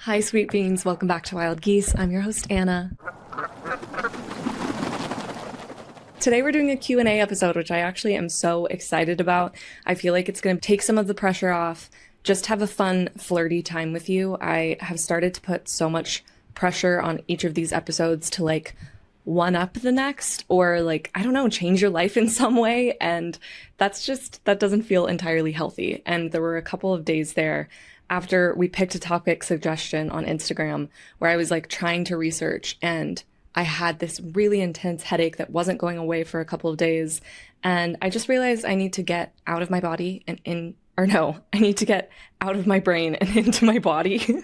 Hi, sweet beans. Welcome back to Wild Geese. I'm your host, Anna. Today we're doing a Q&A episode, which I actually am so excited about. I feel like it's going to take some of the pressure off, just have a fun, flirty time with you. I have started to put so much pressure on each of these episodes to like one up the next or like, I don't know, change your life in some way. And that doesn't feel entirely healthy. And there were a couple of days there after we picked a topic suggestion on Instagram where I was like trying to research and I had this really intense headache that wasn't going away for a couple of days. And I just realized I need to get out of my body and I need to get out of my brain and into my body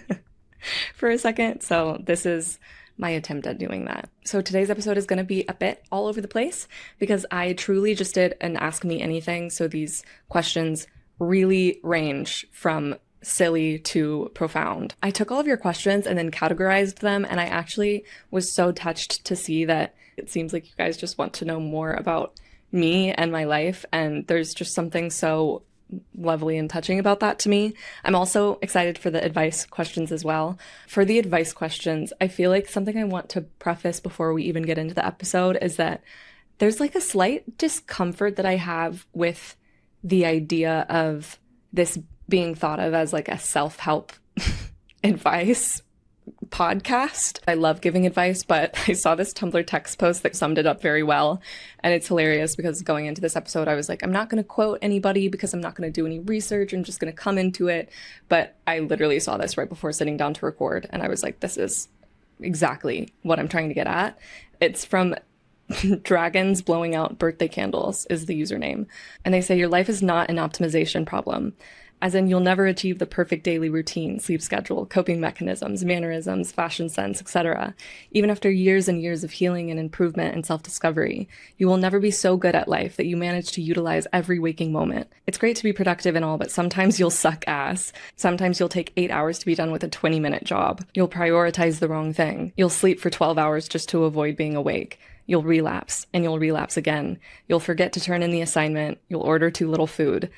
for a second. So this is my attempt at doing that. So today's episode is going to be a bit all over the place because I truly just did an Ask Me Anything. So these questions really range from silly to profound. I took all of your questions and then categorized them, and I actually was so touched to see that it seems like you guys just want to know more about me and my life, and there's just something so lovely and touching about that to me. I'm also excited for the advice questions as well. For the advice questions, I feel like something I want to preface before we even get into the episode is that there's like a slight discomfort that I have with the idea of this being thought of as like a self-help advice podcast. I love giving advice, but I saw this Tumblr text post that summed it up very well. And it's hilarious because going into this episode, I was like, I'm not going to quote anybody because I'm not going to do any research. I'm just going to come into it. But I literally saw this right before sitting down to record. And I was like, this is exactly what I'm trying to get at. It's from Dragons Blowing Out Birthday Candles is the username. And they say, your life is not an optimization problem. As in, you'll never achieve the perfect daily routine, sleep schedule, coping mechanisms, mannerisms, fashion sense, etc. Even after years and years of healing and improvement and self-discovery, you will never be so good at life that you manage to utilize every waking moment. It's great to be productive and all, but sometimes you'll suck ass. Sometimes you'll take 8 hours to be done with a 20-minute job. You'll prioritize the wrong thing. You'll sleep for 12 hours just to avoid being awake. You'll relapse, and you'll relapse again. You'll forget to turn in the assignment. You'll order too little food.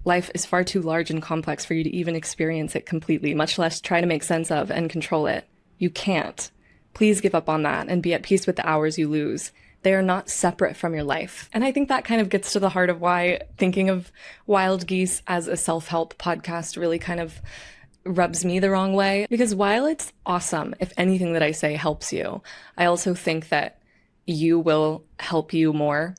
Life is far too large and complex for you to even experience it completely, much less try to make sense of and control it. You can't. Please give up on that and be at peace with the hours you lose. They are not separate from your life. And I think that kind of gets to the heart of why thinking of Wild Geese as a self-help podcast really kind of rubs me the wrong way. Because while it's awesome if anything that I say helps you, I also think that you will help you more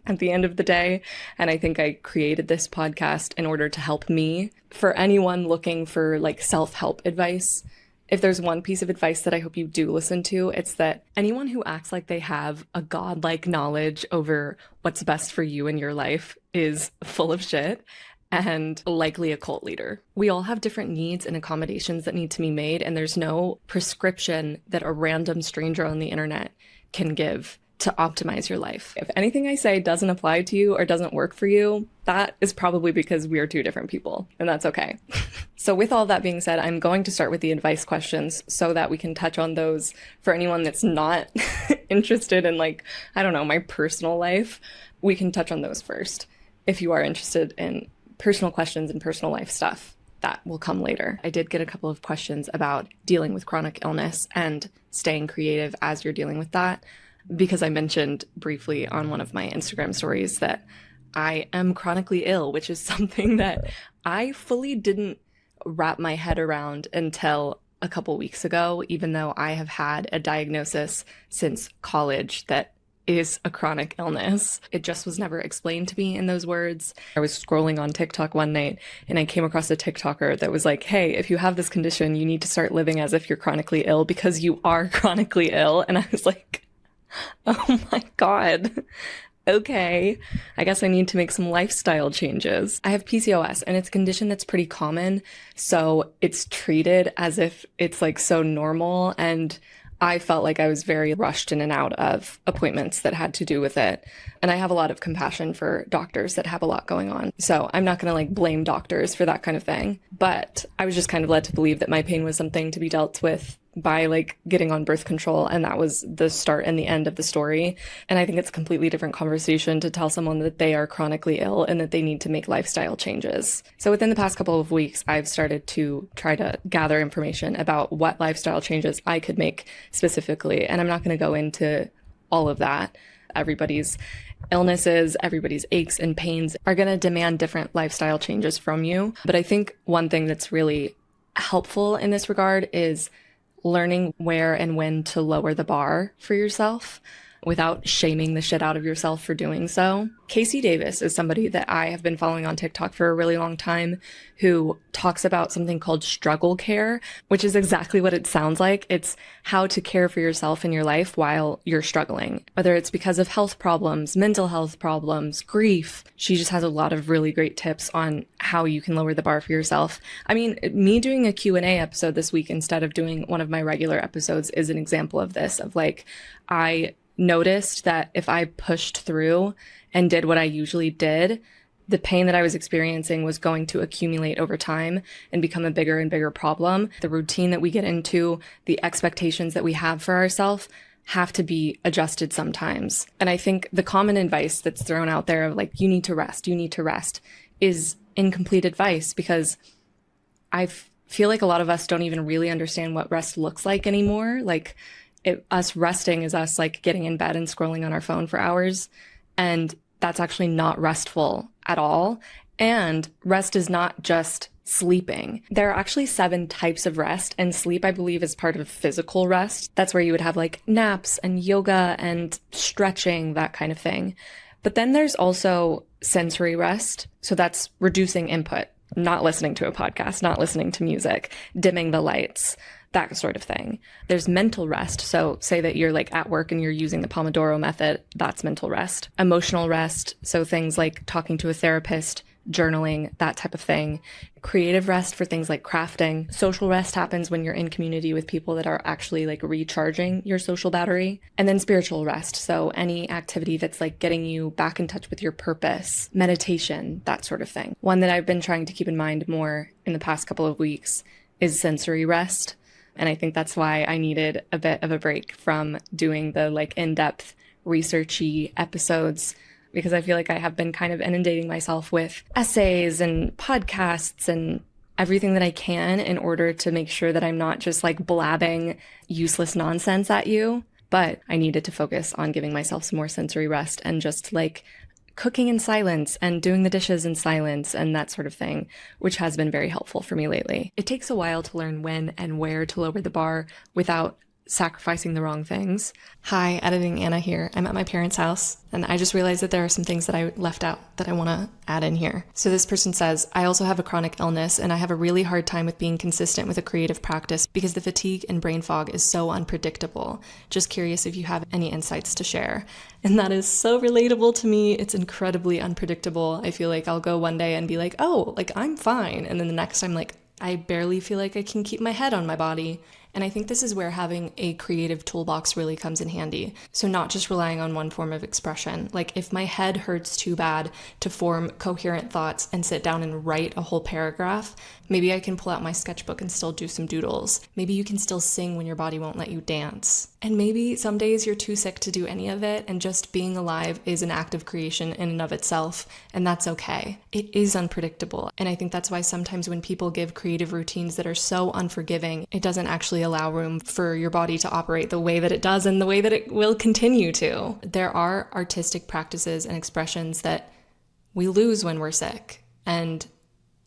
at the end of the day. And I think I created this podcast in order to help me. For anyone looking for like self-help advice, if there's one piece of advice that I hope you do listen to, it's that anyone who acts like they have a godlike knowledge over what's best for you in your life is full of shit and likely a cult leader. We all have different needs and accommodations that need to be made, and there's no prescription that a random stranger on the internet can give to optimize your life. If anything I say doesn't apply to you or doesn't work for you, that is probably because we are two different people, and that's okay. So with all that being said, I'm going to start with the advice questions so that we can touch on those for anyone that's not interested in like, I don't know, my personal life. We can touch on those first. If you are interested in personal questions and personal life stuff, that will come later. I did get a couple of questions about dealing with chronic illness and staying creative as you're dealing with that, because I mentioned briefly on one of my Instagram stories that I am chronically ill, which is something that I fully didn't wrap my head around until a couple weeks ago, even though I have had a diagnosis since college that is a chronic illness. It just was never explained to me in those words. I was scrolling on TikTok one night and I came across a TikToker that was like, hey, if you have this condition, you need to start living as if you're chronically ill because you are chronically ill. And I was like, oh my God. Okay. I guess I need to make some lifestyle changes. I have PCOS and it's a condition that's pretty common. So it's treated as if it's like so normal. And I felt like I was very rushed in and out of appointments that had to do with it. And I have a lot of compassion for doctors that have a lot going on. So I'm not going to like blame doctors for that kind of thing. But I was just kind of led to believe that my pain was something to be dealt with by like getting on birth control, and that was the start and the end of the story. And I think it's a completely different conversation to tell someone that they are chronically ill and that they need to make lifestyle changes. So within the past couple of weeks, I've started to try to gather information about what lifestyle changes I could make specifically. And I'm not going to go into all of that. Everybody's illnesses, everybody's aches and pains are going to demand different lifestyle changes from you. But I think one thing that's really helpful in this regard is learning where and when to lower the bar for yourself without shaming the shit out of yourself for doing so. Casey Davis is somebody that I have been following on TikTok for a really long time, who talks about something called struggle care, which is exactly what it sounds like. It's how to care for yourself in your life while you're struggling, whether it's because of health problems, mental health problems, grief. She just has a lot of really great tips on how you can lower the bar for yourself. I mean, me doing a Q&A episode this week instead of doing one of my regular episodes is an example of this, of like, I noticed that if I pushed through and did what I usually did, the pain that I was experiencing was going to accumulate over time and become a bigger and bigger problem. The routine that we get into, the expectations that we have for ourselves have to be adjusted sometimes. And I think the common advice that's thrown out there of like, you need to rest is incomplete advice, because I feel like a lot of us don't even really understand what rest looks like anymore. Like, us resting is us like getting in bed and scrolling on our phone for hours. And that's actually not restful at all. And rest is not just sleeping. There are actually 7 types of rest, and sleep, I believe, is part of physical rest. That's where you would have like naps and yoga and stretching, that kind of thing. But then there's also sensory rest. So that's reducing input, not listening to a podcast, not listening to music, dimming the lights, that sort of thing. There's mental rest. So say that you're like at work and you're using the Pomodoro method, that's mental rest. Emotional rest. So things like talking to a therapist, journaling, that type of thing. Creative rest for things like crafting. Social rest happens when you're in community with people that are actually like recharging your social battery. And then spiritual rest. So any activity that's like getting you back in touch with your purpose, meditation, that sort of thing. One that I've been trying to keep in mind more in the past couple of weeks is sensory rest. And I think that's why I needed a bit of a break from doing the like in-depth researchy episodes, because I feel like I have been kind of inundating myself with essays and podcasts and everything that I can in order to make sure that I'm not just like blabbing useless nonsense at you. But I needed to focus on giving myself some more sensory rest and just like cooking in silence and doing the dishes in silence and that sort of thing, which has been very helpful for me lately. It takes a while to learn when and where to lower the bar without sacrificing the wrong things. Hi, editing Anna here. I'm at my parents' house, and I just realized that there are some things that I left out that I want to add in here. So this person says, I also have a chronic illness, and I have a really hard time with being consistent with a creative practice because the fatigue and brain fog is so unpredictable. Just curious if you have any insights to share. And that is so relatable to me. It's incredibly unpredictable. I feel like I'll go one day and be like, oh, like I'm fine. And then the next I'm like, I barely feel like I can keep my head on my body. And I think this is where having a creative toolbox really comes in handy. So not just relying on one form of expression. Like if my head hurts too bad to form coherent thoughts and sit down and write a whole paragraph, maybe I can pull out my sketchbook and still do some doodles. Maybe you can still sing when your body won't let you dance. And maybe some days you're too sick to do any of it, and just being alive is an act of creation in and of itself, and that's okay. It is unpredictable. And I think that's why sometimes when people give creative routines that are so unforgiving, it doesn't actually allow room for your body to operate the way that it does and the way that it will continue to. There are artistic practices and expressions that we lose when we're sick, and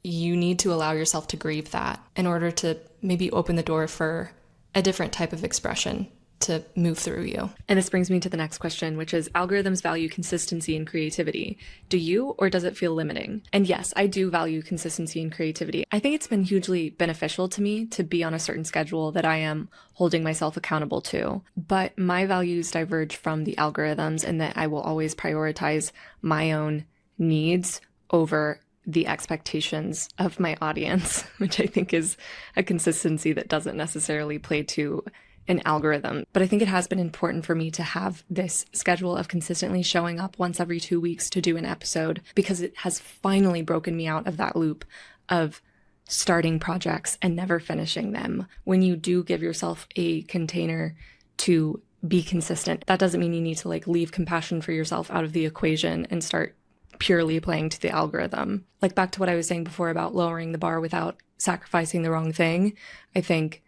you need to allow yourself to grieve that in order to maybe open the door for a different type of expression to move through you. And this brings me to the next question, which is, algorithms value consistency and creativity. Do you, or does it feel limiting? And yes, I do value consistency and creativity. I think it's been hugely beneficial to me to be on a certain schedule that I am holding myself accountable to. But my values diverge from the algorithms in that I will always prioritize my own needs over the expectations of my audience, which I think is a consistency that doesn't necessarily play to an algorithm. But I think it has been important for me to have this schedule of consistently showing up once every 2 weeks to do an episode, because it has finally broken me out of that loop of starting projects and never finishing them. When you do give yourself a container to be consistent, that doesn't mean you need to like leave compassion for yourself out of the equation and start purely playing to the algorithm. Like back to what I was saying before about lowering the bar without sacrificing the wrong thing. I think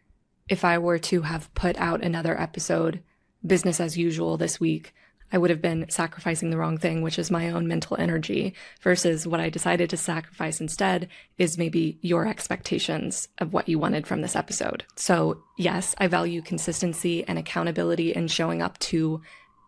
if I were to have put out another episode, business as usual this week, I would have been sacrificing the wrong thing, which is my own mental energy, versus what I decided to sacrifice instead is maybe your expectations of what you wanted from this episode. So yes, I value consistency and accountability and showing up to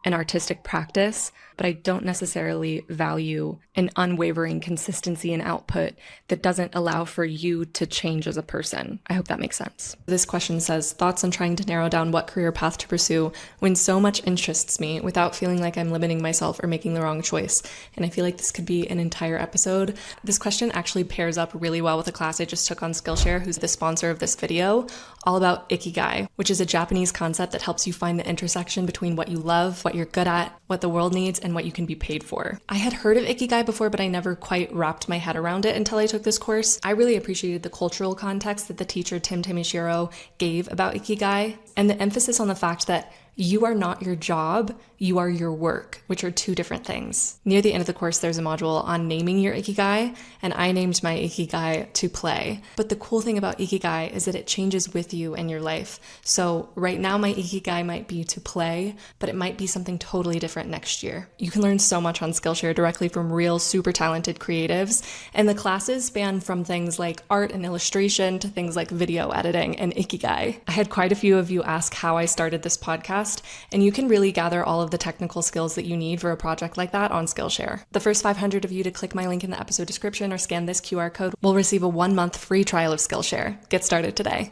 an artistic practice, but I don't necessarily value an unwavering consistency in output that doesn't allow for you to change as a person. I hope that makes sense. This question says, thoughts on trying to narrow down what career path to pursue when so much interests me without feeling like I'm limiting myself or making the wrong choice. And I feel like this could be an entire episode. This question actually pairs up really well with a class I just took on Skillshare, who's the sponsor of this video, all about Ikigai, which is a Japanese concept that helps you find the intersection between what you love, what you're good at, what the world needs, and what you can be paid for. I had heard of Ikigai before, but I never quite wrapped my head around it until I took this course. I really appreciated the cultural context that the teacher Tim Timishiro gave about Ikigai, and the emphasis on the fact that you are not your job, you are your work, which are two different things. Near the end of the course, there's a module on naming your Ikigai, and I named my Ikigai to play. But the cool thing about Ikigai is that it changes with you and your life. So right now, my Ikigai might be to play, but it might be something totally different next year. You can learn so much on Skillshare directly from real super talented creatives, and the classes span from things like art and illustration to things like video editing and Ikigai. I had quite a few of you ask how I started this podcast, and you can really gather all of the technical skills that you need for a project like that on Skillshare. The first 500 of you to click my link in the episode description or scan this QR code will receive a 1-month free trial of Skillshare. Get started today.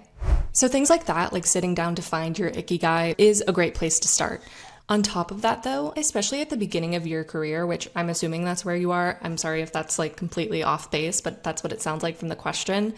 So things like that, like sitting down to find your Ikigai, is a great place to start. On top of that though, especially at the beginning of your career, which I'm assuming that's where you are, I'm sorry if that's like completely off base, but that's what it sounds like from the question,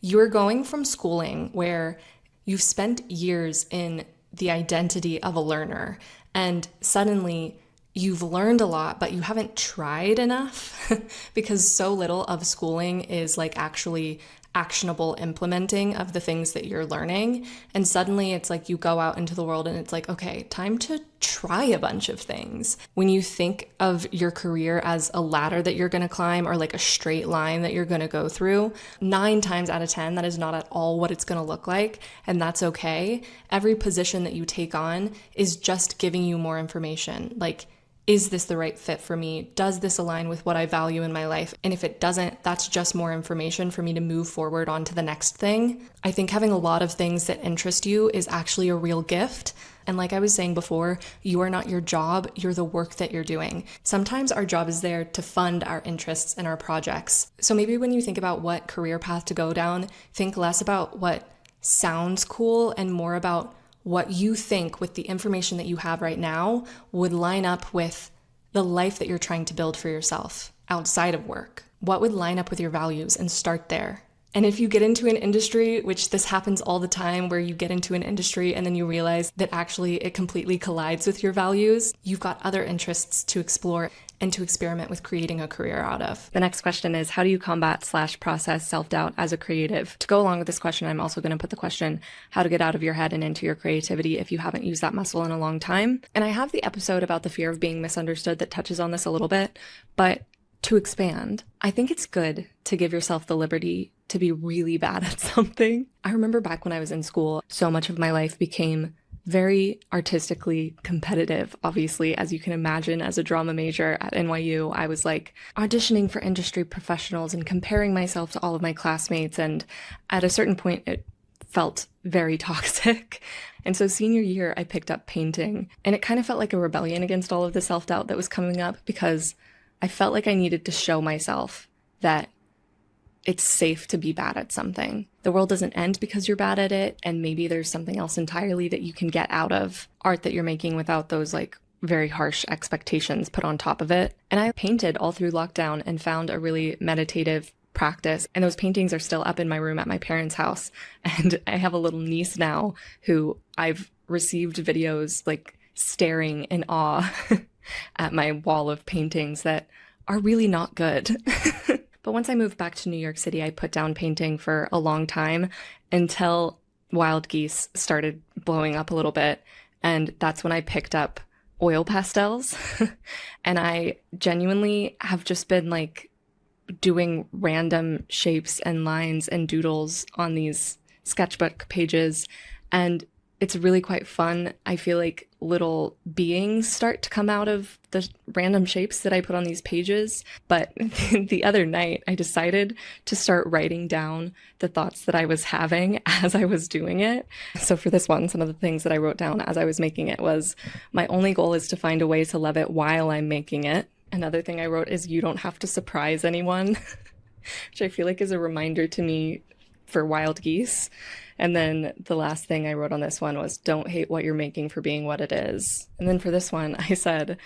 you're going from schooling where you've spent years in the identity of a learner, and suddenly you've learned a lot, but you haven't tried enough because so little of schooling is like actually actionable implementing of the things that you're learning. And suddenly it's like you go out into the world and it's like, okay, time to try a bunch of things. When you think of your career as a ladder that you're going to climb or like a straight line that you're going to go through, 9 times out of 10, that is not at all what it's going to look like. And that's okay. Every position that you take on is just giving you more information. Like, is this the right fit for me? Does this align with what I value in my life? And if it doesn't, that's just more information for me to move forward on to the next thing. I think having a lot of things that interest you is actually a real gift. And like I was saying before, you are not your job, you're the work that you're doing. Sometimes our job is there to fund our interests and our projects. So maybe when you think about what career path to go down, think less about what sounds cool and more about what you think with the information that you have right now would line up with the life that you're trying to build for yourself outside of work. What would line up with your values, and start there. And if you get into an industry, which this happens all the time, where you get into an industry and then you realize that actually it completely collides with your values, you've got other interests to explore and to experiment with creating a career out of. The next question is, how do you combat/process self-doubt as a creative? To go along with this question, I'm also going to put the question, how to get out of your head and into your creativity if you haven't used that muscle in a long time. And I have the episode about the fear of being misunderstood that touches on this a little bit, but to expand, I think it's good to give yourself the liberty to be really bad at something. I remember back when I was in school, so much of my life became very artistically competitive. Obviously, as you can imagine, as a drama major at NYU, I was like auditioning for industry professionals and comparing myself to all of my classmates. And at a certain point, it felt very toxic. And so senior year, I picked up painting, and it kind of felt like a rebellion against all of the self-doubt that was coming up, because I felt like I needed to show myself that it's safe to be bad at something. The world doesn't end because you're bad at it, and maybe there's something else entirely that you can get out of art that you're making without those like very harsh expectations put on top of it. And I painted all through lockdown and found a really meditative practice, and those paintings are still up in my room at my parents' house. And I have a little niece now who I've received videos like staring in awe at my wall of paintings that are really not good. But once I moved back to New York City, I put down painting for a long time until Wild Geese started blowing up a little bit. And that's when I picked up oil pastels. And I genuinely have just been like doing random shapes and lines and doodles on these sketchbook pages. And it's really quite fun. I feel like little beings start to come out of the random shapes that I put on these pages. But the other night, I decided to start writing down the thoughts that I was having as I was doing it. So for this one, some of the things that I wrote down as I was making it was, my only goal is to find a way to love it while I'm making it. Another thing I wrote is, you don't have to surprise anyone, which I feel like is a reminder to me for Wild Geese. And then the last thing I wrote on this one was, don't hate what you're making for being what it is. And then for this one, I said,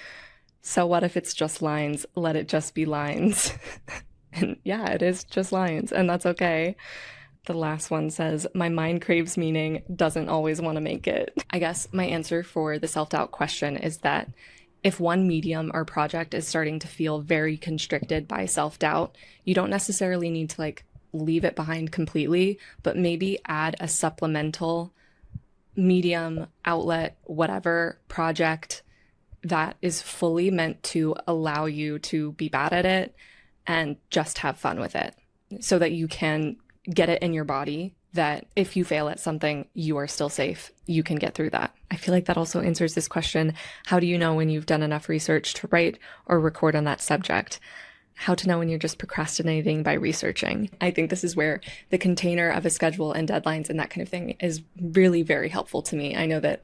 so what if it's just lines? Let it just be lines. And yeah, it is just lines, and that's okay. The last one says, my mind craves meaning, doesn't always want to make it. I guess my answer for the self-doubt question is that if one medium or project is starting to feel very constricted by self-doubt, you don't necessarily need to like leave it behind completely, but maybe add a supplemental medium, outlet, whatever project that is fully meant to allow you to be bad at it and just have fun with it, so that you can get it in your body that if you fail at something, you are still safe. You can get through that. I feel like that also answers this question. How do you know when you've done enough research to write or record on that subject? How to know when you're just procrastinating by researching. I think this is where the container of a schedule and deadlines and that kind of thing is really very helpful to me. I know that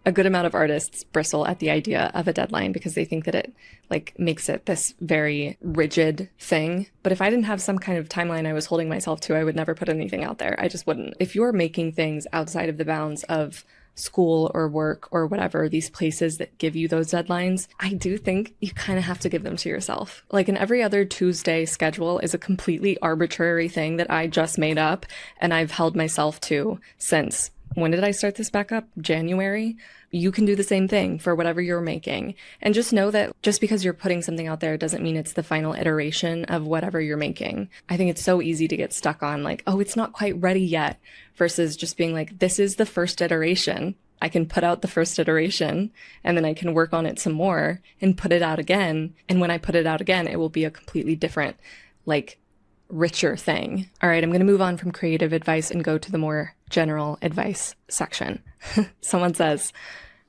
a good amount of artists bristle at the idea of a deadline because they think that it like makes it this very rigid thing. But if I didn't have some kind of timeline I was holding myself to, I would never put anything out there. I just wouldn't. If you're making things outside of the bounds of school or work or whatever, these places that give you those deadlines, I do think you kind of have to give them to yourself. Like an every other Tuesday schedule is a completely arbitrary thing that I just made up and I've held myself to since, when did I start this back up? January? You can do the same thing for whatever you're making. And just know that just because you're putting something out there doesn't mean it's the final iteration of whatever you're making. I think it's so easy to get stuck on like, oh, it's not quite ready yet, versus just being like, this is the first iteration. I can put out the first iteration and then I can work on it some more and put it out again. And when I put it out again, it will be a completely different, like, richer thing. All right, I'm going to move on from creative advice and go to the more general advice section. Someone says,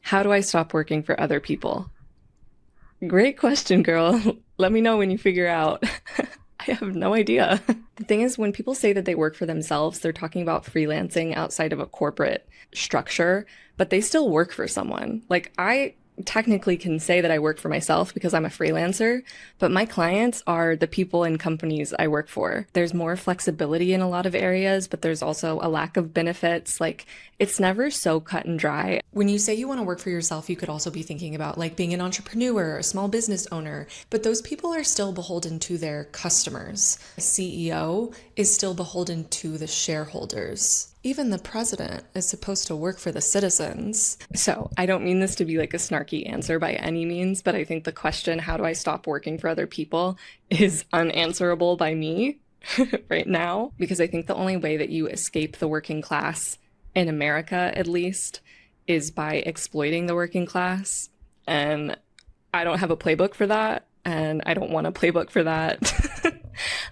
how do I stop working for other people? Great question, girl. Let me know when you figure out. I have no idea. The thing is, when people say that they work for themselves, they're talking about freelancing outside of a corporate structure, but they still work for someone. Like, I technically can say that I work for myself because I'm a freelancer, but my clients are the people and companies I work for. There's more flexibility in a lot of areas, but there's also a lack of benefits. Like, it's never so cut and dry. When you say you want to work for yourself, you could also be thinking about like being an entrepreneur, a small business owner, but those people are still beholden to their customers. A CEO is still beholden to the shareholders. Even the president is supposed to work for the citizens. So I don't mean this to be like a snarky answer by any means, but I think the question, how do I stop working for other people, is unanswerable by me right now, because I think the only way that you escape the working class, in America at least, is by exploiting the working class. And I don't have a playbook for that, and I don't want a playbook for that.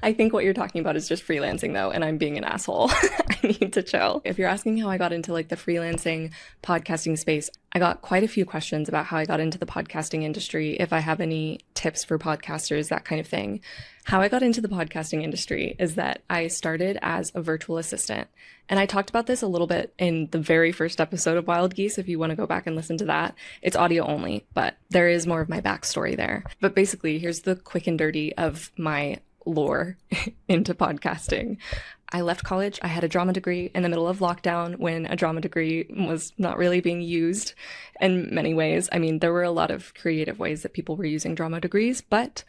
I think what you're talking about is just freelancing though, and I'm being an asshole. I need to chill. If you're asking how I got into like the freelancing podcasting space, I got quite a few questions about how I got into the podcasting industry, if I have any tips for podcasters, that kind of thing. How I got into the podcasting industry is that I started as a virtual assistant. And I talked about this a little bit in the very first episode of Wild Geese, if you want to go back and listen to that. It's audio only, but there is more of my backstory there. But basically, here's the quick and dirty of my lore into podcasting. I left college. I had a drama degree in the middle of lockdown when a drama degree was not really being used in many ways. I mean, there were a lot of creative ways that people were using drama degrees, but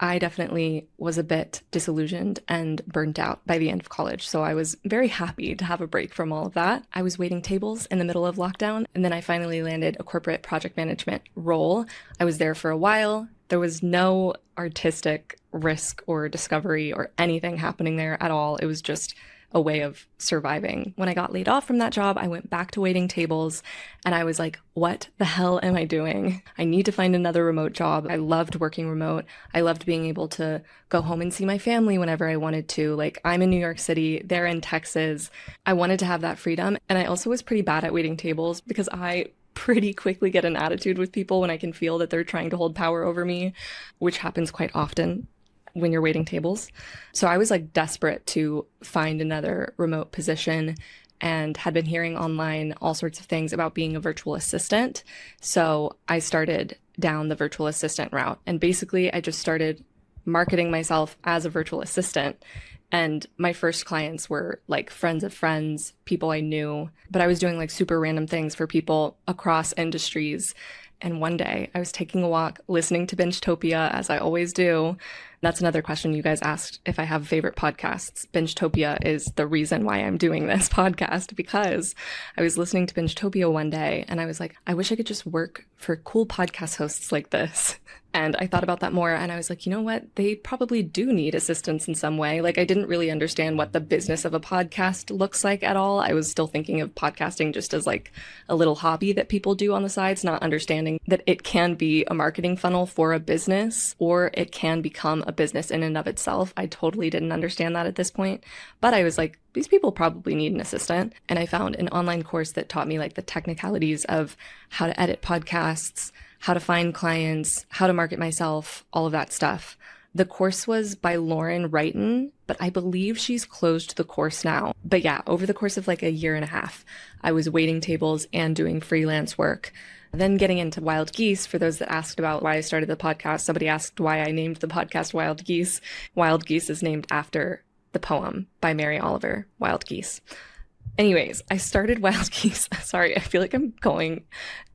I definitely was a bit disillusioned and burnt out by the end of college. So I was very happy to have a break from all of that. I was waiting tables in the middle of lockdown, and then I finally landed a corporate project management role. I was there for a while. There was no artistic risk or discovery or anything happening there at all. It was just a way of surviving. When I got laid off from that job, I went back to waiting tables and I was like, what the hell am I doing? I need to find another remote job. I loved working remote. I loved being able to go home and see my family whenever I wanted to. Like, I'm in New York City, they're in Texas. I wanted to have that freedom. And I also was pretty bad at waiting tables because I pretty quickly get an attitude with people when I can feel that they're trying to hold power over me, which happens quite often when you're waiting tables. So I was like desperate to find another remote position and had been hearing online all sorts of things about being a virtual assistant. So I started down the virtual assistant route. And basically I just started marketing myself as a virtual assistant. And my first clients were like friends of friends, people I knew, but I was doing like super random things for people across industries. And one day I was taking a walk, listening to Binchtopia, as I always do. That's another question you guys asked, if I have favorite podcasts. Binchtopia is the reason why I'm doing this podcast, because I was listening to Binchtopia one day and I was like, I wish I could just work for cool podcast hosts like this. And I thought about that more and I was like, you know what? They probably do need assistance in some way. Like, I didn't really understand what the business of a podcast looks like at all. I was still thinking of podcasting just as like a little hobby that people do on the sides, not understanding that it can be a marketing funnel for a business or it can become a business in and of itself. I totally didn't understand that at this point, but I was like, these people probably need an assistant. And I found an online course that taught me like the technicalities of how to edit podcasts, how to find clients, how to market myself, all of that stuff. The course was by Lauren Wrighton, but I believe she's closed the course now. But yeah, over the course of like a year and a half, I was waiting tables and doing freelance work. Then getting into Wild Geese, for those that asked about why I started the podcast, somebody asked why I named the podcast Wild Geese. Wild Geese is named after the poem by Mary Oliver, Wild Geese. Anyways, I started Wild Geese. Sorry, I feel like I'm going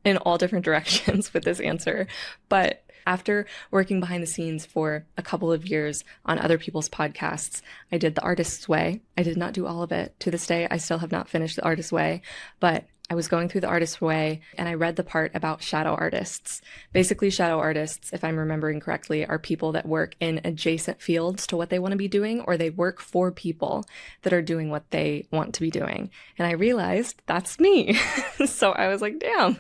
in all different directions with this answer. But after working behind the scenes for a couple of years on other people's podcasts, I did The Artist's Way. I did not do all of it. To this day, I still have not finished The Artist's Way, but I was going through The Artist's Way and I read the part about shadow artists. Basically, shadow artists, if I'm remembering correctly, are people that work in adjacent fields to what they want to be doing, or they work for people that are doing what they want to be doing. And I realized that's me. So I was like, damn,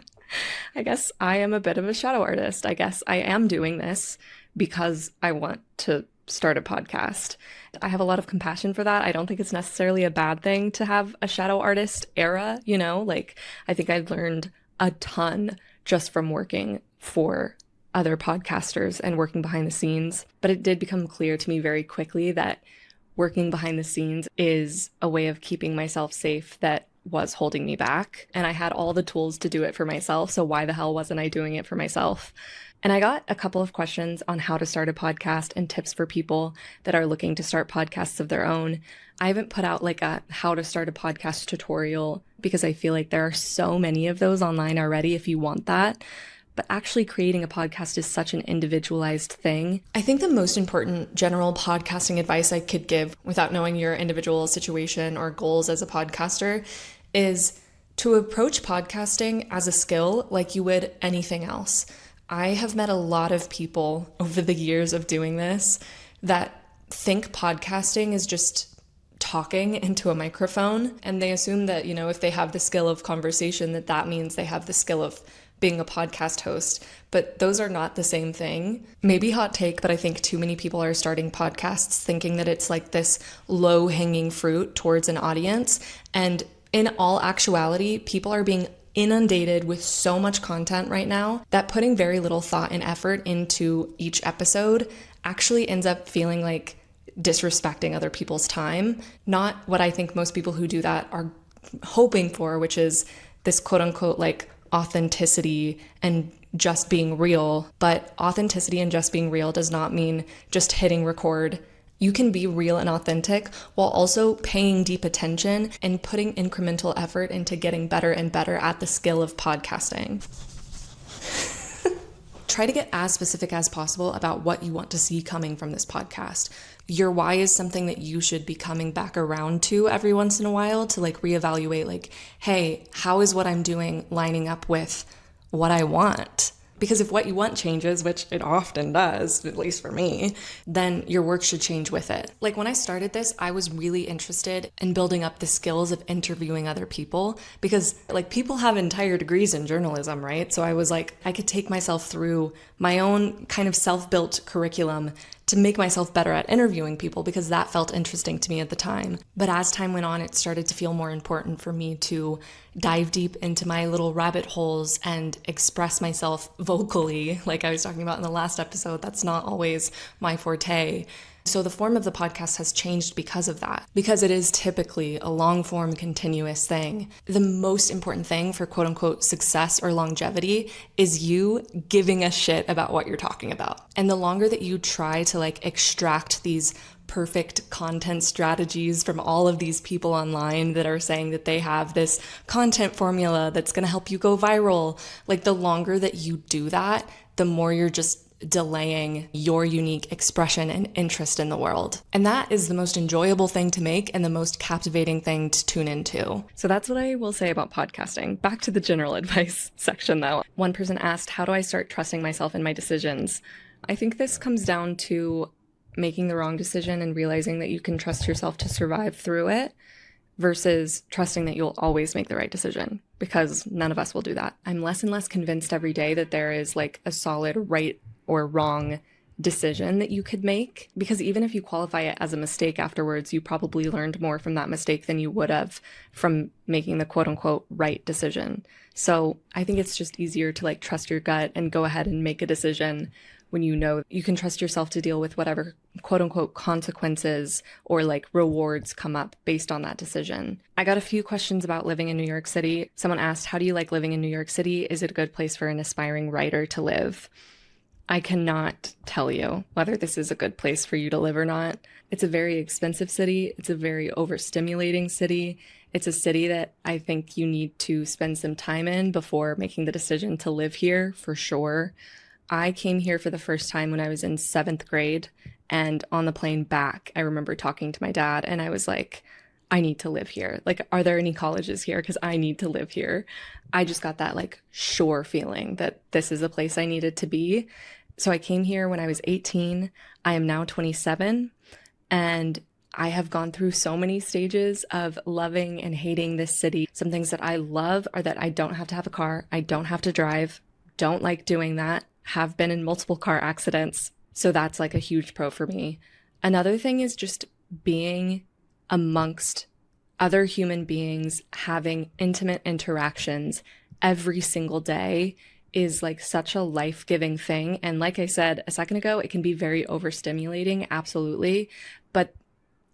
I guess I am a bit of a shadow artist. I guess I am doing this because I want to start a podcast. I have a lot of compassion for that. I don't think it's necessarily a bad thing to have a shadow artist era, you know, like I think I learned a ton just from working for other podcasters and working behind the scenes. But it did become clear to me very quickly that working behind the scenes is a way of keeping myself safe that was holding me back. And I had all the tools to do it for myself. So why the hell wasn't I doing it for myself? And I got a couple of questions on how to start a podcast and tips for people that are looking to start podcasts of their own. I haven't put out like a how to start a podcast tutorial because I feel like there are so many of those online already if you want that. But actually creating a podcast is such an individualized thing. I think the most important general podcasting advice I could give without knowing your individual situation or goals as a podcaster is to approach podcasting as a skill like you would anything else. I have met a lot of people over the years of doing this that think podcasting is just talking into a microphone, and they assume that, you know, if they have the skill of conversation, that means they have the skill of being a podcast host. But those are not the same thing. Maybe hot take, but I think too many people are starting podcasts thinking that it's like this low-hanging fruit towards an audience. And in all actuality, people are being inundated with so much content right now that putting very little thought and effort into each episode actually ends up feeling like disrespecting other people's time. Not what I think most people who do that are hoping for, which is this quote unquote like authenticity and just being real. But authenticity and just being real does not mean just hitting record. You can be real and authentic while also paying deep attention and putting incremental effort into getting better and better at the skill of podcasting. Try to get as specific as possible about what you want to see coming from this podcast. Your why is something that you should be coming back around to every once in a while to like reevaluate, like, hey, how is what I'm doing lining up with what I want? Because if what you want changes, which it often does, at least for me, then your work should change with it. Like when I started this, I was really interested in building up the skills of interviewing other people because like people have entire degrees in journalism, right? So I was like, I could take myself through my own kind of self-built curriculum to make myself better at interviewing people because that felt interesting to me at the time. But as time went on, it started to feel more important for me to dive deep into my little rabbit holes and express myself vocally, like I was talking about in the last episode. That's not always my forte. So the form of the podcast has changed because of that, because it is typically a long form continuous thing. The most important thing for quote unquote success or longevity is you giving a shit about what you're talking about. And the longer that you try to like extract these perfect content strategies from all of these people online that are saying that they have this content formula that's going to help you go viral, like the longer that you do that, the more you're just delaying your unique expression and interest in the world. And that is the most enjoyable thing to make and the most captivating thing to tune into. So that's what I will say about podcasting. Back to the general advice section though. One person asked, how do I start trusting myself in my decisions? I think this comes down to making the wrong decision and realizing that you can trust yourself to survive through it versus trusting that you'll always make the right decision, because none of us will do that. I'm less and less convinced every day that there is like a solid right or wrong decision that you could make, because even if you qualify it as a mistake afterwards, you probably learned more from that mistake than you would have from making the quote unquote right decision. So I think it's just easier to like trust your gut and go ahead and make a decision when you know you can trust yourself to deal with whatever quote unquote consequences or like rewards come up based on that decision. I got a few questions about living in New York City. Someone asked, how do you like living in New York City? Is it a good place for an aspiring writer to live? I cannot tell you whether this is a good place for you to live or not. It's a very expensive city. It's a very overstimulating city. It's a city that I think you need to spend some time in before making the decision to live here, for sure. I came here for the first time when I was in 7th grade, and on the plane back, I remember talking to my dad and I was like, I need to live here. Like, are there any colleges here? Because I need to live here. I just got that like sure feeling that this is a place I needed to be. So I came here when I was 18. I am now 27, and I have gone through so many stages of loving and hating this city. Some things that I love are that I don't have to have a car. I don't have to drive. Don't like doing that. Have been in multiple car accidents. So that's like a huge pro for me. Another thing is just being amongst other human beings, having intimate interactions every single day is like such a life-giving thing. And like I said a second ago, it can be very overstimulating, absolutely. But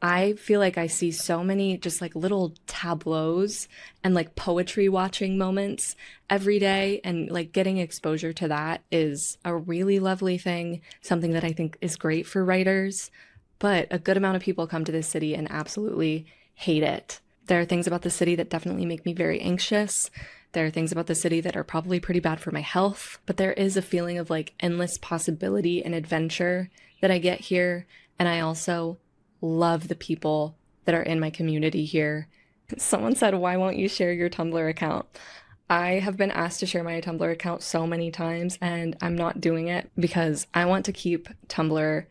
I feel like I see so many just like little tableaus and like poetry watching moments every day, and like getting exposure to that is a really lovely thing, something that I think is great for writers. But a good amount of people come to this city and absolutely hate it. There are things about the city that definitely make me very anxious. There are things about the city that are probably pretty bad for my health, but there is a feeling of like endless possibility and adventure that I get here. And I also love the people that are in my community here. Someone said, why won't you share your Tumblr account? I have been asked to share my Tumblr account so many times, and I'm not doing it because I want to keep Tumblr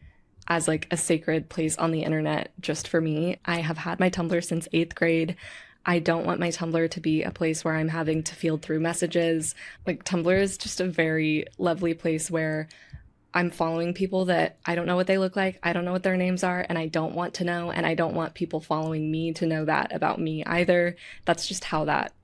as like a sacred place on the internet just for me. I have had my Tumblr since 8th grade. I don't want my Tumblr to be a place where I'm having to field through messages. Like, Tumblr is just a very lovely place where I'm following people that I don't know what they look like, I don't know what their names are, and I don't want to know, and I don't want people following me to know that about me either. That's just how that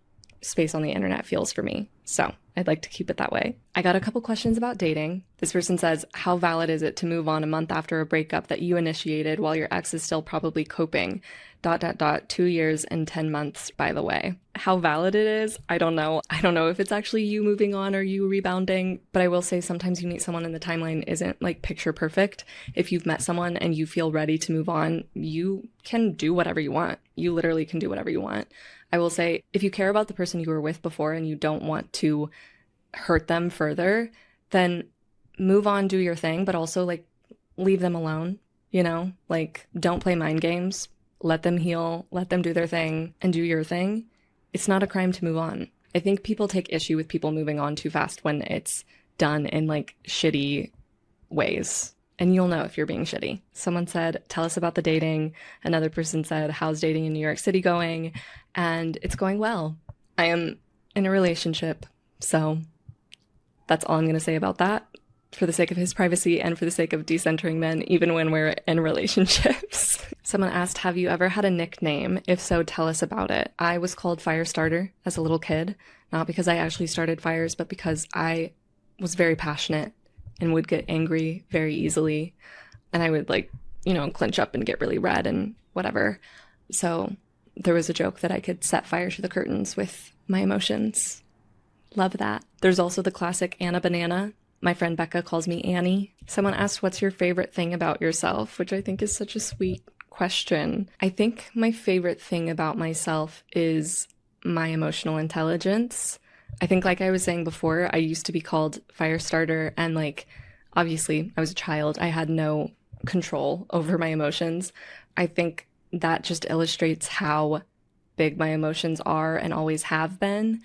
space on the internet feels for me. So I'd like to keep it that way. I got a couple questions about dating. This person says, how valid is it to move on a month after a breakup that you initiated while your ex is still probably coping? ... 2 years and 10 months, by the way. How valid it is, I don't know. I don't know if it's actually you moving on or you rebounding, but I will say sometimes you meet someone and the timeline isn't like picture perfect. If you've met someone and you feel ready to move on, you can do whatever you want. You literally can do whatever you want. I will say, if you care about the person you were with before and you don't want to hurt them further, then move on, do your thing, but also like leave them alone, you know? Like, don't play mind games. Let them heal, let them do their thing, and do your thing. It's not a crime to move on. I think people take issue with people moving on too fast when it's done in like shitty ways. And you'll know if you're being shitty. Someone said, tell us about the dating. Another person said, how's dating in New York City going? And it's going well. I am in a relationship, so that's all I'm going to say about that, for the sake of his privacy and for the sake of decentering men, even when we're in relationships. Someone asked, have you ever had a nickname? If so, tell us about it. I was called Firestarter as a little kid, not because I actually started fires, but because I was very passionate and would get angry very easily. And I would like, clench up and get really red and whatever. So there was a joke that I could set fire to the curtains with my emotions. Love that. There's also the classic Anna Banana. My friend Becca calls me Annie. Someone asked, what's your favorite thing about yourself? Which I think is such a sweet question. I think my favorite thing about myself is my emotional intelligence. I think, like I was saying before, I used to be called Firestarter, and like, obviously I was a child. I had no control over my emotions. I think that just illustrates how big my emotions are and always have been.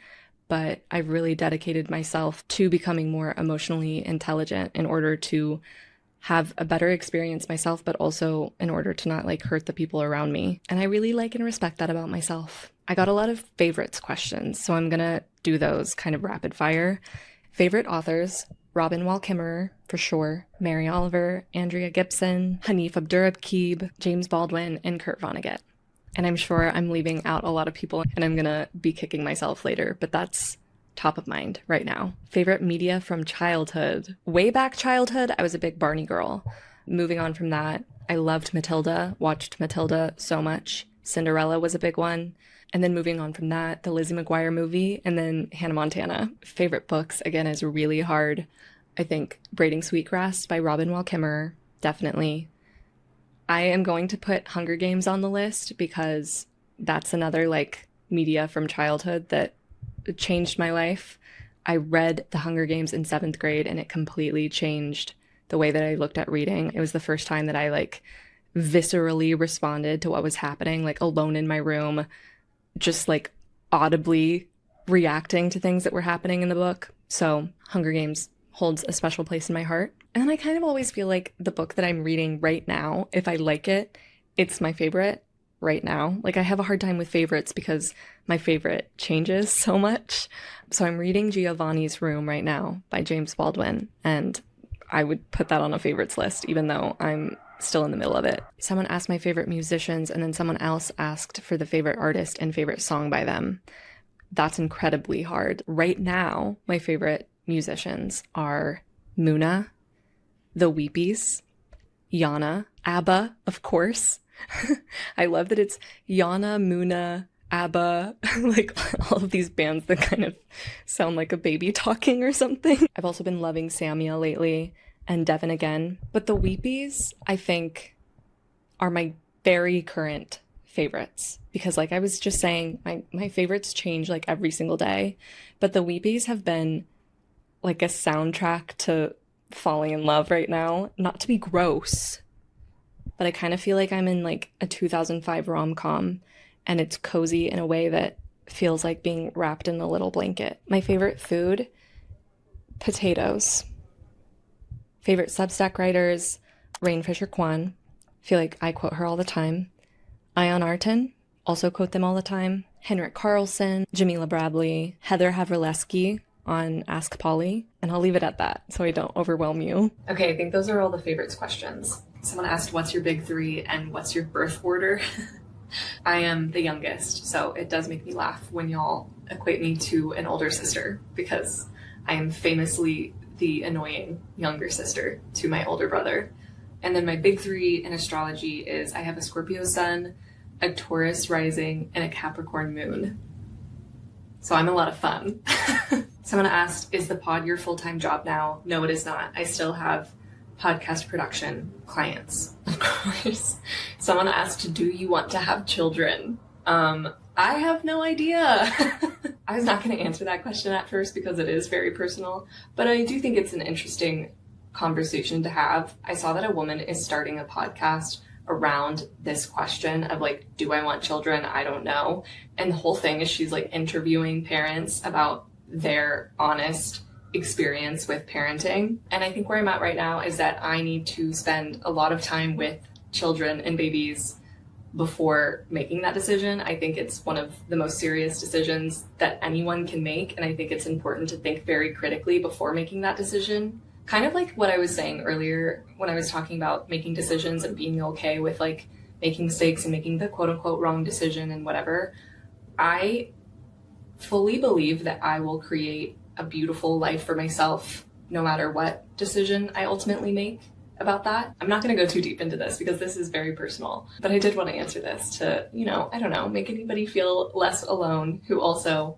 But I've really dedicated myself to becoming more emotionally intelligent in order to have a better experience myself, but also in order to not like hurt the people around me. And I really like and respect that about myself. I got a lot of favorites questions, so I'm gonna do those kind of rapid fire. Favorite authors: Robin Wall Kimmerer, for sure, Mary Oliver, Andrea Gibson, Hanif Abdurraqib, James Baldwin, and Kurt Vonnegut. And I'm sure I'm leaving out a lot of people and I'm gonna be kicking myself later, but that's top of mind right now. Favorite media from childhood. Way back childhood, I was a big Barney girl. Moving on from that, I loved Matilda, watched Matilda so much. Cinderella was a big one. And then moving on from that, the Lizzie McGuire movie, and then Hannah Montana. Favorite books, again, is really hard. I think Braiding Sweetgrass by Robin Wall Kimmerer, definitely. I am going to put Hunger Games on the list because that's another like media from childhood that changed my life. I read The Hunger Games in 7th grade and it completely changed the way that I looked at reading. It was the first time that I like viscerally responded to what was happening, like alone in my room, just like audibly reacting to things that were happening in the book. So Hunger Games holds a special place in my heart. And then I kind of always feel like the book that I'm reading right now, if I like it, it's my favorite right now. Like I have a hard time with favorites because my favorite changes so much. So I'm reading Giovanni's Room right now by James Baldwin, and I would put that on a favorites list, even though I'm still in the middle of it. Someone asked my favorite musicians, and then someone else asked for the favorite artist and favorite song by them. That's incredibly hard. Right now, my favorite musicians are Muna, the Weepies, Yana, Abba, of course. I love that it's Yana, Muna, Abba, like all of these bands that kind of sound like a baby talking or something. I've also been loving Samia lately and Devon Again. But the Weepies, I think, are my very current favorites. Because like I was just saying, my favorites change like every single day. But the Weepies have been like a soundtrack to falling in love right now. Not to be gross, but I kind of feel like I'm in like a 2005 rom-com, and it's cozy in a way that feels like being wrapped in a little blanket. My favorite food, potatoes. Favorite Substack writers, Rain Fisher Kwan. Feel like I quote her all the time. Ion Artin, also quote them all the time. Henrik Carlson, Jamila Bradley, Heather Havrilesky on Ask Polly. And I'll leave it at that so I don't overwhelm you. Okay, I think those are all the favorites questions. Someone asked, what's your big three and what's your birth order? I am the youngest, so it does make me laugh when y'all equate me to an older sister, because I am famously the annoying younger sister to my older brother. And then my big three in astrology is I have a Scorpio sun, a Taurus rising, and a Capricorn moon. So I'm a lot of fun. Someone asked, is the pod your full-time job now? No, it is not. I still have podcast production clients, of course. Someone asked, do you want to have children? I have no idea. I was not going to answer that question at first because it is very personal, but I do think it's an interesting conversation to have. I saw that a woman is starting a podcast around this question of like, do I want children? I don't know. And the whole thing is she's like interviewing parents about their honest experience with parenting. And I think where I'm at right now is that I need to spend a lot of time with children and babies before making that decision. I think it's one of the most serious decisions that anyone can make, and I think it's important to think very critically before making that decision. Kind of like what I was saying earlier when I was talking about making decisions and being okay with like making mistakes and making the quote unquote wrong decision and whatever. I fully believe that I will create a beautiful life for myself no matter what decision I ultimately make about that. I'm not going to go too deep into this because this is very personal, but I did want to answer this to, I don't know, make anybody feel less alone who also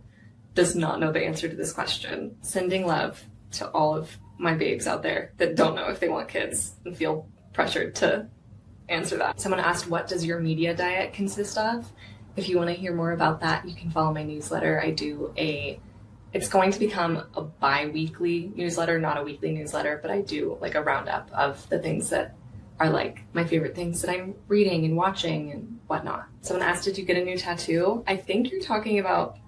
does not know the answer to this question. Sending love to all of my babes out there that don't know if they want kids and feel pressured to answer that. Someone asked, what does your media diet consist of? If you want to hear more about that, you can follow my newsletter. It's going to become a bi-weekly newsletter, not a weekly newsletter, but I do like a roundup of the things that are like my favorite things that I'm reading and watching and whatnot. Someone asked, did you get a new tattoo? I think you're talking about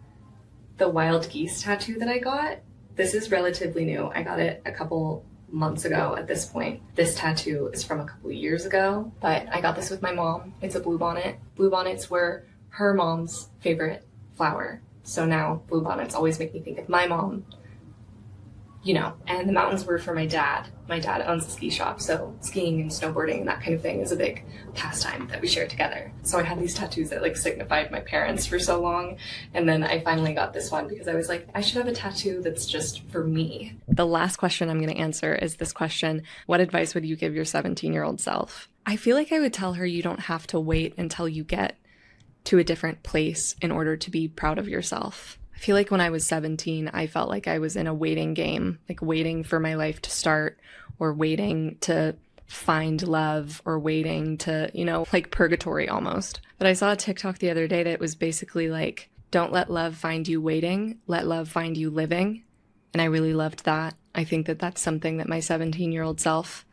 the wild geese tattoo that I got. This is relatively new. I got it a couple months ago at this point. This tattoo is from a couple years ago, but I got this with my mom. It's a bluebonnet. Bluebonnets were her mom's favorite flower. So now bluebonnets always make me think of my mom, and the mountains were for my dad. My dad owns a ski shop, so skiing and snowboarding and that kind of thing is a big pastime that we share together. So I had these tattoos that like signified my parents for so long, and then I finally got this one because I was like, I should have a tattoo that's just for me. The last question I'm going to answer is this question: what advice would you give your 17-year-old self? I feel like I would tell her you don't have to wait until you get to a different place in order to be proud of yourself. I feel like when I was 17, I felt like I was in a waiting game, like waiting for my life to start or waiting to find love or waiting to, like purgatory almost. But I saw a TikTok the other day that was basically like, don't let love find you waiting, let love find you living. And I really loved that. I think that that's something that my 17-year-old self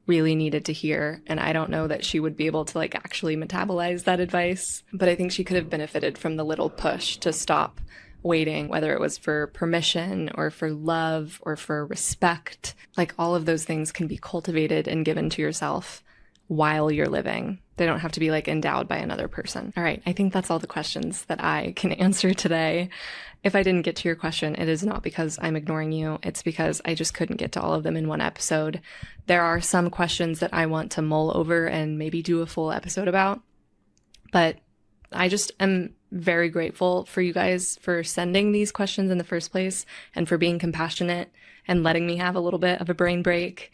really needed to hear, and I don't know that she would be able to like actually metabolize that advice, but I think she could have benefited from the little push to stop waiting, whether it was for permission or for love or for respect. Like all of those things can be cultivated and given to yourself while you're living. They don't have to be like endowed by another person. All right, I think that's all the questions that I can answer today. If I didn't get to your question, it is not because I'm ignoring you. It's because I just couldn't get to all of them in one episode. There are some questions that I want to mull over and maybe do a full episode about, but I just am very grateful for you guys for sending these questions in the first place and for being compassionate and letting me have a little bit of a brain break.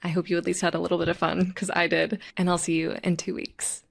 I hope you at least had a little bit of fun, because I did, and I'll see you in 2 weeks.